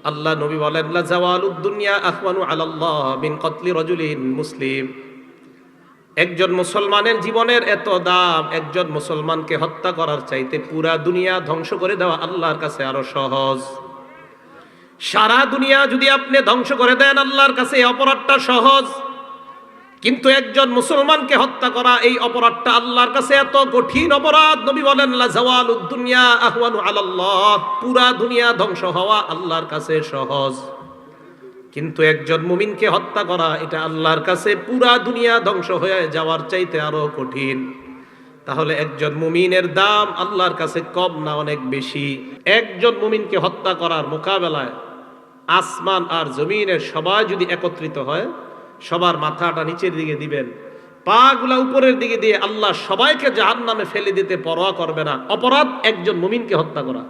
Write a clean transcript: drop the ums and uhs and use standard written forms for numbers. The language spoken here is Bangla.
আল্লাহ নবী বলেন, লা জাওয়ালুদ দুনিয়া আহওয়ানু আলাল্লাহ মিন কতলি রাজুলিন মুসলিম। একজন মুসলমানের জীবনের এত দাম, একজন মুসলমানকে হত্যা করার চাইতে পুরা দুনিয়া ধ্বংস করে দেওয়া আল্লাহর কাছে আরো সহজ। সারা দুনিয়া যদি আপনি ধ্বংস করে দেন, আল্লাহর কাছে এই অপরাধটা সহজ। কিন্তু একজন মুসলমানকে হত্যা করা, এই অপরাধটা আল্লাহর কাছে এত কঠিন অপরাধ। নবী বলেন, লা জাওয়ালুদ দুনিয়া আহওয়ানু আলাল্লাহ, পুরা দুনিয়া ধ্বংস হওয়া আল্লাহর কাছে সহজ। কিন্তু একজন মুমিনকে হত্যা করা, এটা আল্লাহর কাছে পুরা দুনিয়া ধ্বংস হয়ে যাওয়ার চাইতে আরো কঠিন। তাহলে একজন মুমিনের দাম আল্লাহর কাছে কম না অনেক বেশি? একজন মুমিনকে হত্যা করার মোকাবেলায় আসমান আর জমিনের সবাই যদি একত্রিত হয়, সবার মাথাটা নিচের দিকে দিবেন, পা গুলা উপরের দিকে দিয়ে আল্লাহ সবাইকে জাহান্নামে ফেলে দিতে পরোয়া করবে না। অপরাধ একজন মুমিনকে হত্যা করা।